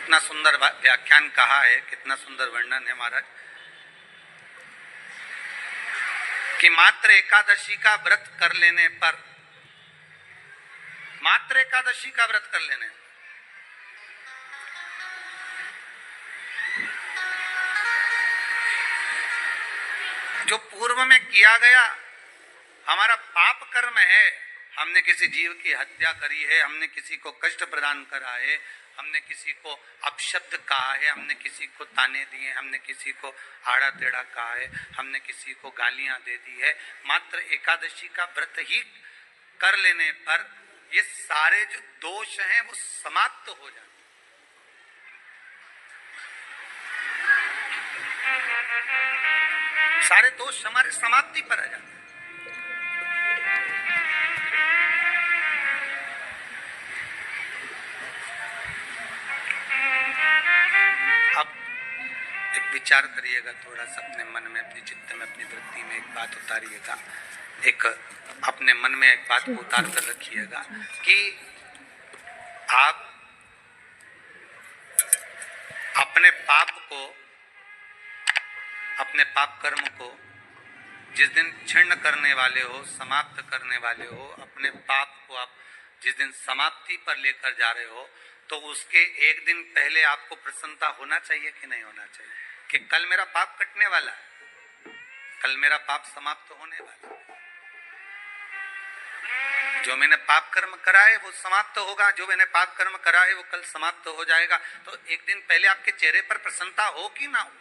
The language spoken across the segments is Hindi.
कितना सुंदर व्याख्यान कहा है, कितना सुंदर वर्णन है महाराज कि मात्र एकादशी का व्रत कर लेने पर, मात्र एकादशी का व्रत कर लेने जो पूर्व में किया गया हमारा पाप कर्म है, हमने किसी जीव की हत्या करी है, हमने किसी को कष्ट प्रदान करा है, हमने किसी को अपशब्द कहा है, हमने किसी को ताने दिए, हमने किसी को आड़ा टेढ़ा कहा है, हमने किसी को गालियां दे दी है, मात्र एकादशी का व्रत ही कर लेने पर ये सारे जो दोष हैं वो समाप्त हो जाते। सारे दोष हमारे समाप्ति पर आ जाते। विचार करिएगा थोड़ा सा अपने मन में, अपने चित्त में, अपनी वृत्ति में एक बात उतारिएगा, एक अपने मन में एक बात को उतार कर रखिएगा कि आप अपने पाप को, अपने पाप कर्म को जिस दिन क्षीण करने वाले हो, समाप्त करने वाले हो, अपने पाप को आप जिस दिन समाप्ति पर लेकर जा रहे हो, तो उसके एक दिन पहले आपको प्रसन्नता होना चाहिए कि नहीं होना चाहिए कि कल मेरा पाप कटने वाला है, कल मेरा पाप समाप्त होने वाला है, जो मैंने पाप कर्म करा है वो समाप्त होगा, जो मैंने पाप कर्म करा है वो कल समाप्त हो जाएगा। तो एक दिन पहले आपके चेहरे पर प्रसन्नता हो कि ना हो?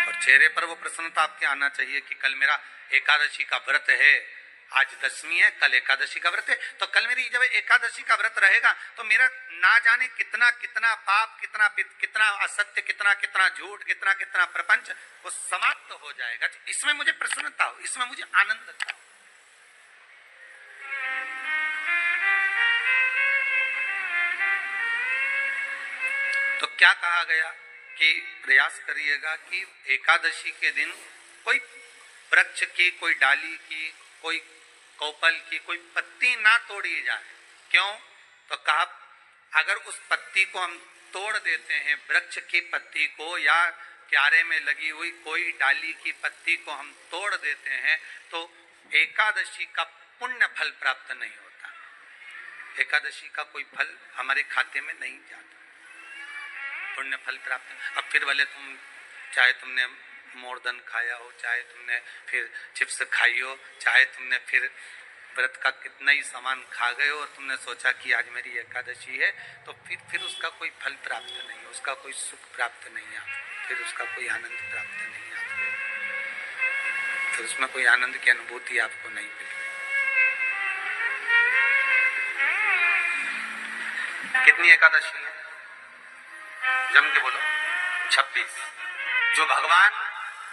और चेहरे पर वो प्रसन्नता आपके आना चाहिए कि कल मेरा एकादशी का व्रत है, आज दशमी है, कल एकादशी का व्रत है, तो कल मेरी जब एकादशी का व्रत रहेगा तो मेरा ना जाने कितना कितना पाप, कितना असत्य, कितना झूठ, कितना प्रपंच वो समाप्त हो जाएगा। इसमें मुझे प्रसन्नता हो, इसमें मुझे आनंद था। तो क्या कहा गया कि प्रयास करिएगा कि एकादशी के दिन कोई वृक्ष की, कोई डाली की, कोई कोपल की कोई पत्ती ना तोड़ी जाए। क्यों? तो कहा अगर उस पत्ती को हम तोड़ देते हैं, वृक्ष की पत्ती को या क्यारे में लगी हुई कोई डाली की पत्ती को हम तोड़ देते हैं तो एकादशी का पुण्य फल प्राप्त नहीं होता, एकादशी का कोई फल हमारे खाते में नहीं जाता, पुण्य फल प्राप्त। अब फिर भले चाहे तुमने मोरदन खाया हो, चाहे तुमने फिर चिप्स खाई हो, चाहे तुमने फिर व्रत का कितना ही सामान खा गए हो और तुमने सोचा कि आज मेरी एकादशी है, तो फिर उसका कोई फल प्राप्त नहीं, उसका कोई सुख प्राप्त नहीं आता, फिर उसका कोई आनंद प्राप्त नहीं आता, फिर उसमें कोई आनंद की अनुभूति आपको नहीं मिल रही। कितनी एकादशी है? जम के बोलो। 26। जो भगवान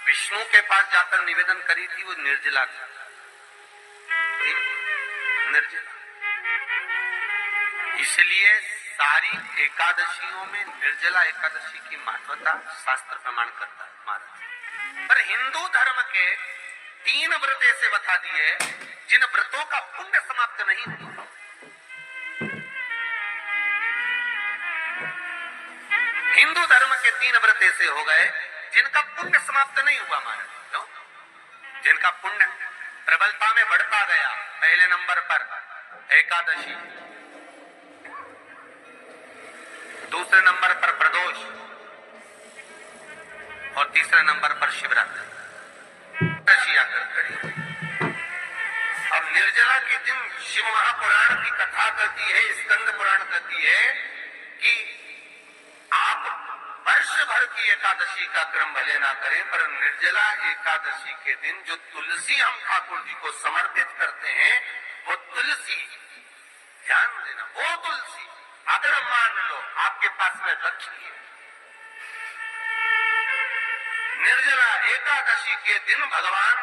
विष्णु के पास जाकर निवेदन करी थी वो निर्जला था, निर्जला। इसलिए सारी एकादशियों में निर्जला एकादशी की महत्वता शास्त्र प्रमाण करता है महाराज। पर हिंदू धर्म के 3 व्रत ऐसे बता दिए जिन व्रतों का पुण्य समाप्त नहीं हुआ। हिंदू धर्म के 3 व्रत ऐसे हो गए जिनका पुण्य समाप्त नहीं हुआ महाराज। क्यों? जिनका पुण्य प्रबलता में बढ़ता गया। पहले नंबर पर एकादशी, दूसरे नंबर पर प्रदोष और तीसरे नंबर पर शिवरात्रि। अब निर्जला के दिन शिव महापुराण की कथा कहती है, स्कंद पुराण कहती है कि आप वर्ष भर की एकादशी का क्रम भले ना करें, पर निर्जला एकादशी के दिन जो तुलसी हम ठाकुर जी को समर्पित करते हैं वो तुलसी, ध्यान देना, वो तुलसी अगर मान लो आपके पास में रखी है, निर्जला एकादशी के दिन भगवान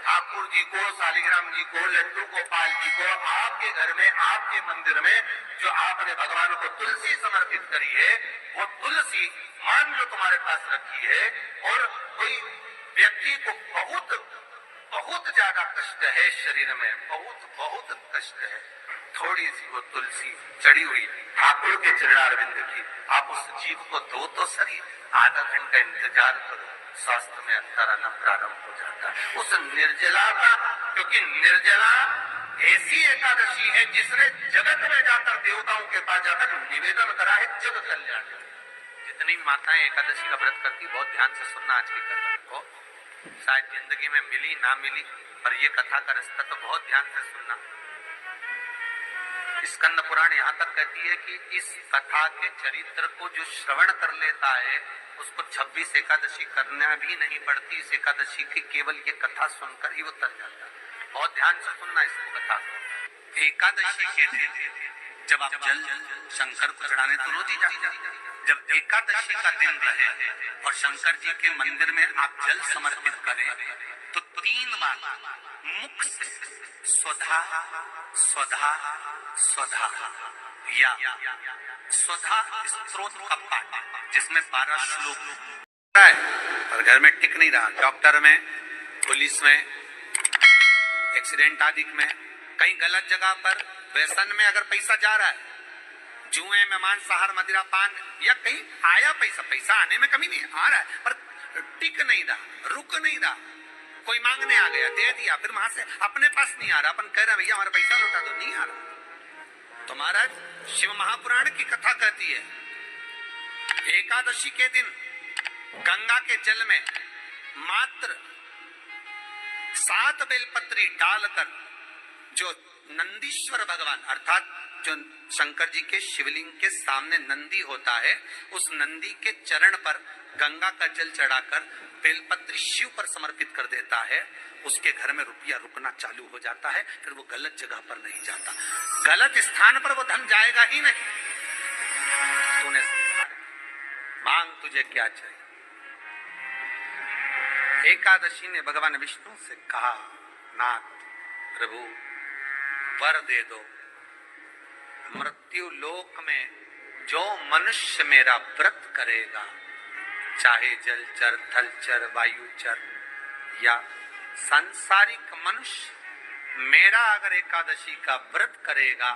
ठाकुर जी को, शालिग्राम जी को, लड्डू गोपाल जी को आपके घर में, आपके मंदिर में जो आपने भगवान को तुलसी समर्पित करी है, वो तुलसी मान लो तुम्हारे पास रखी है और कोई व्यक्ति को बहुत बहुत ज्यादा कष्ट है शरीर में, बहुत बहुत कष्ट है। थोड़ी सी वो तुलसी चढ़ी हुई ठाकुर के चरणारविंद की, आप उस जीव को दो तो सही, आधा घंटा इंतजार करो, स्वास्थ्य में अंतर आना प्रारंभ हो जाता है। उस निर्जला का, क्योंकि निर्जला ऐसी एकादशी है जिसने जगत में जाकर देवताओं के पास जाकर निवेदन करा है जग कल्याण। जितनी माताएं एकादशी का व्रत करती, बहुत ध्यान से सुनना आज की कथा को, शायद जिंदगी में मिली ना मिली, पर ये कथा का रिश्ता तो बहुत ध्यान से सुनना। स्कंद पुराण यहाँ तक कहती है कि इस कथा के चरित्र को जो श्रवण कर लेता है उसको 26 एकादशी करना भी नहीं पड़ती। इस एकादशी की केवल ये कथा सुनकर ही वो तर जाता है। बहुत ध्यान से सुनना इस कथा को। एकादशी के दिन जब आप जल शंकर को चढ़ाने तो रोज ही जाते, जब एकादशी का दिन रहे और शंकर जी के मंदिर में आप जल समर्पित करें तो 3 बार मुख से स्वधा स्वधा स्वधा या स्वधा स्तोत्र का पाठ, जिसमें 12 श्लोक है, और घर में टिक नहीं रहा। डॉक्टर में, पुलिस में, एक्सीडेंट आदि में, कहीं गलत जगह पर, व्यसन में अगर पैसा जा रहा है, जुए में, मांसाहार, मदिरा पान, या कहीं आया पैसा, पैसा आने में कमी नहीं, आ रहा है पर टिक नहीं रहा, रुक नहीं रहा, कोई मांगने आ गया, दे दिया, फिर वहां से अपने पास नहीं आ रहा, अपन कह रहे भैया हमारा पैसा लौटा दो, नहीं आ रहा। तो महाराज शिव महापुराण की कथा कहती है एकादशी के दिन गंगा के जल में मात्र 7 बेलपत्री डालकर जो नंदीश्वर भगवान अर्थात जो शंकर जी के शिवलिंग के सामने नंदी होता है, उस नंदी के चरण पर गंगा का जल चढ़ाकर बेलपत्री शिव पर समर्पित कर देता है, उसके घर में रुपया रुकना चालू हो जाता है। फिर वो गलत जगह पर नहीं जाता, गलत स्थान पर वो धन जाएगा ही नहीं। तूने मांग, तुझे क्या चाहिए? एकादशी ने भगवान विष्णु से कहा, नाथ प्रभु वर दे दो, मृत्यु लोक में जो मनुष्य मेरा व्रत करेगा, चाहे जलचर, थलचर, वायुचर या सांसारिक मनुष्य, मेरा अगर एकादशी का व्रत करेगा,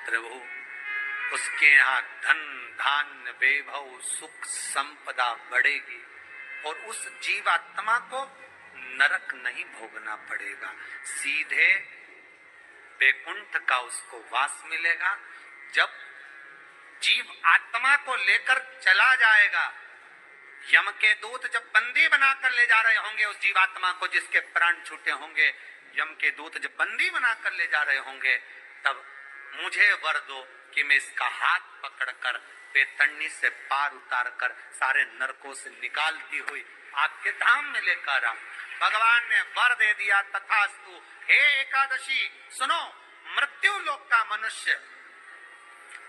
प्रभु उसके यहाँ धन धान्य वैभव सुख संपदा बढ़ेगी और उस जीवात्मा को नरक नहीं भोगना पड़ेगा, सीधे वैकुंठ का उसको वास मिलेगा। जब जीव आत्मा को लेकर चला जाएगा, यम के दूत जब बंदी बनाकर ले जा रहे होंगे उस जीवात्मा को, जिसके प्राण छूटे होंगे, यम के दूत जब बंदी बनाकर ले जा रहे होंगे, तब मुझे वर दो कि मैं इसका हाथ पकड़कर बेतन्नी से पार उतार कर सारे नरकों से निकालती हुई आपके धाम में लेकर आऊं। भगवान ने वर दे दिया, तथास्तु। हे एकादशी सुनो, मृत्यु लोक का मनुष्य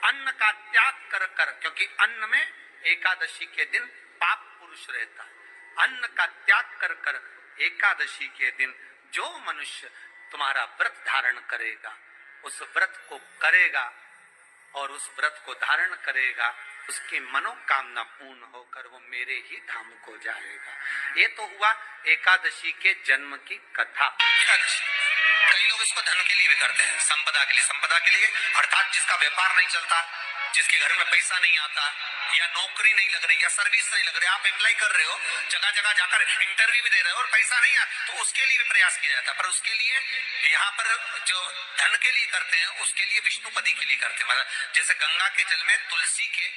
अन्न का त्याग कर कर, क्योंकि अन्न में एकादशी के दिन पाप पुरुष रहता है, अन्न का त्याग कर कर एकादशी के दिन जो मनुष्य तुम्हारा व्रत धारण करेगा, उस व्रत को करेगा और उस व्रत को धारण करेगा, उसकी मनोकामना पूर्ण होकर वो मेरे ही धाम को जाएगा। ये तो हुआ एकादशी के जन्म की कथा। एकादशी कई लोग इसको धन के लिए भी करते हैं, संपदा के लिए, संपदा के लिए अर्थात जिसका व्यापार नहीं चलता, जिसके घर में पैसा नहीं आता, या नौकरी नहीं लग रही, या सर्विस नहीं लग रही, आप अप्लाई कर रहे हो, जगह जगह जाकर इंटरव्यू भी दे रहे हो और पैसा नहीं आता, तो उसके लिए भी प्रयास किया जाता है। पर उसके लिए यहाँ पर जो धन के लिए करते हैं, उसके लिए विष्णुपदी के लिए करते हैं। मतलब जैसे गंगा के जल में तुलसी के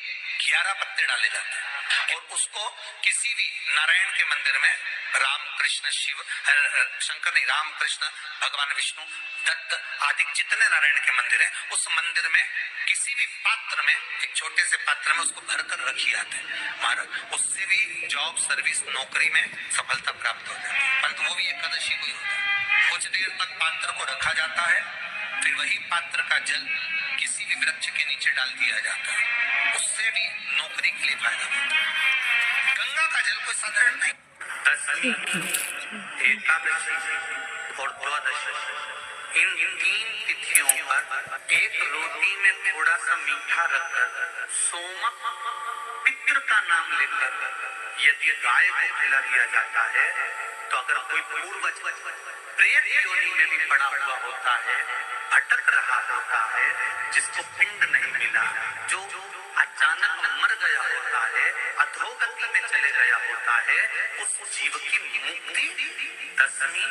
11 पत्ते डाले जाते हैं और उसको किसी भी नारायण के मंदिर में, राम कृष्ण शिव शंकर नहीं, राम कृष्ण भगवान विष्णु दत्त आदि जितने नारायण के मंदिर है, उस मंदिर में किसी भी पात्र में, एक छोटे से पात्र में उसको भरकर रखी जाते हैं महाराज। उससे भी जॉब सर्विस नौकरी में सफलता प्राप्त हो जाती है, परंतु वो भी एकादशी को ही होता है। कुछ देर तक पात्र को रखा जाता है, फिर वही पात्र का जल किसी भी वृक्ष के नीचे डाल दिया जाता है, उससे भी नौकरी के लिए फायदा होता है। गंगा का जल कोई साधारण नहीं। दशमी, एकादशी और द्वादशी, इन 3 तिथियों पर एक रोटी में थोड़ा सा मीठा रखकर सोमक पितृ का नाम लेकर यदि गाय को खिला दिया जाता है, तो अगर कोई पूर्वज प्रेत योनि में भी पड़ा हुआ होता है, भटक रहा होता है, जिसको पिंड नहीं मिला, जो अचानक मर गया होता है, अधोगति में चले गया होता है, उस जीव की मुक्ति दशमी,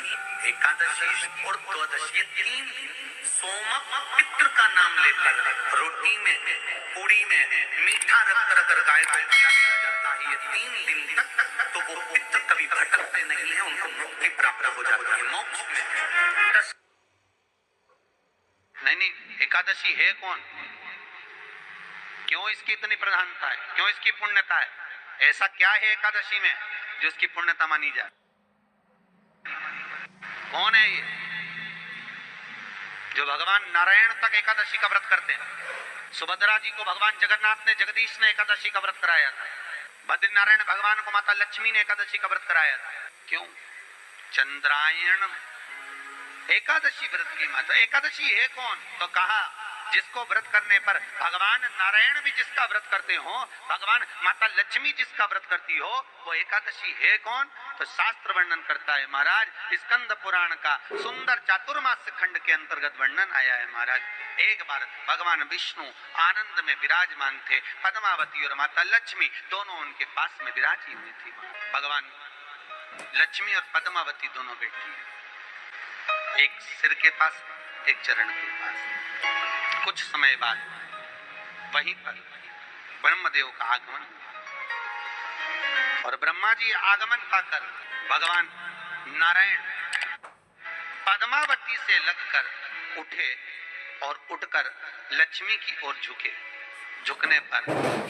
एकादशी और द्वादशी, ये 3 दिन सोमक पितृ का नाम लेकर रोटी में, पूड़ी में मीठा रखकर अगर गाय को खिला दिया जाता है ये 3 दिन तक, तो वो पितृ कभी भटकते नहीं है, उनको मुक्ति प्राप्त हो जाती है, मोक्ष में। नहीं, एकादशी है कौन? क्यों इसकी इतनी प्रधानता है? क्यों इसकी पुण्यता है? ऐसा क्या है एकादशी में जो इसकी पुण्यता मानी जाए? कौन है ये जो भगवान नारायण तक एकादशी का व्रत करते हैं? सुभद्रा जी को भगवान जगन्नाथ ने, जगदीश ने एकादशी का व्रत कराया था। बद्रीनारायण भगवान को माता लक्ष्मी ने एकादशी का व्रत कराया था। क्यों? चंद्रायण एकादशी व्रत की माता। एकादशी है कौन? तो कहा जिसको व्रत करने पर भगवान नारायण भी जिसका व्रत करते हो, भगवान माता लक्ष्मी जिसका व्रत करती हो, वो एकादशी है कौन? तो शास्त्र वर्णन करता है महाराज, स्कंद पुराण का सुंदर चातुर्मास्य खंड के अंतर्गत वर्णन आया है महाराज। एक बार भगवान विष्णु आनंद में विराजमान थे, पद्मावती और माता लक्ष्मी दोनों उनके पास में विराजी हुई थी। भगवान लक्ष्मी और पद्मावती दोनों बैठी, एक सिर के पास, एक चरण के पास। कुछ समय बाद वहीं पर ब्रह्मदेव का आगमन और ब्रह्मा जी आगमन पाकर भगवान नारायण पद्मावती से लगकर उठे और उठकर लक्ष्मी की ओर झुके। झुकने पर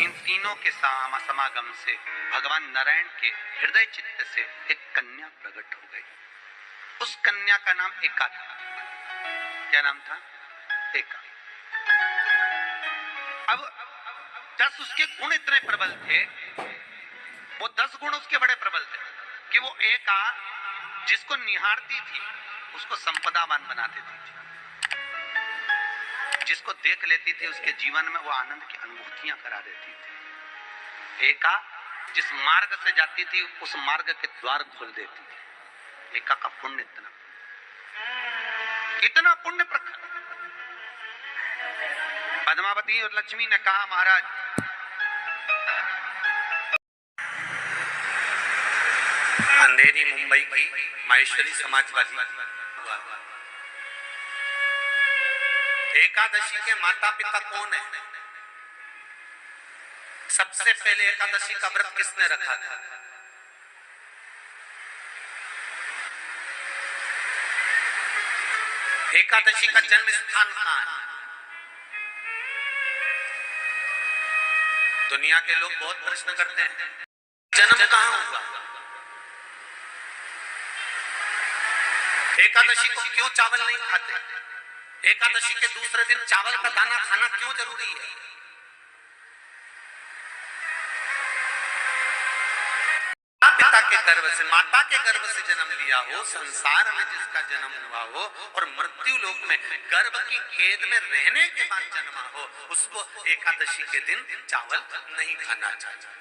इन तीनों के समागम से भगवान नारायण के हृदय चित्त से एक कन्या प्रकट हो गई। उस कन्या का नाम एका था। क्या नाम था? एका। अब 10 उसके गुण इतने प्रबल थे, वो 10 गुण उसके बड़े प्रबल थे कि वो एका जिसको निहारती थी उसको संपदावान बना देती थी, जिसको देख लेती थी उसके जीवन में वो आनंद की अनुभूतियां करा देती थी। एका जिस मार्ग से जाती थी उस मार्ग के द्वार खोल देती थी। एका का पुण्य इतना पुण्य प्रखर। पद्मावती और लक्ष्मी ने कहा महाराज अंधेरी मुंबई की माहेश्वरी समाजवादी एकादशी के माता पिता कौन है? सबसे पहले एकादशी का व्रत किसने रखा था? एकादशी का जन्म स्थान कहां है? दुनिया के लोग बहुत प्रश्न करते हैं जन्म कहां हुआ? एकादशी को क्यों चावल नहीं खाते? एकादशी के दूसरे दिन चावल का दाना खाना क्यों जरूरी है? पिता के गर्भ से, माता के गर्भ से जन्म लिया हो, संसार में जिसका जन्म हुआ हो और मृत्यु लोक में गर्भ की कैद में रहने के बाद जन्मा हो, उसको एकादशी के दिन चावल नहीं खाना चाहिए।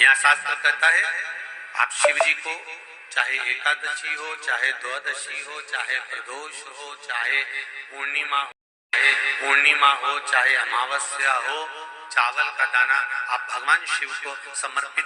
यहाँ शास्त्र कहता है आप शिव जी को चाहे एकादशी हो, चाहे द्वादशी हो, चाहे प्रदोष हो, चाहे पूर्णिमा हो, चाहे अमावस्या हो, चावल का दाना आप भगवान शिव को समर्पित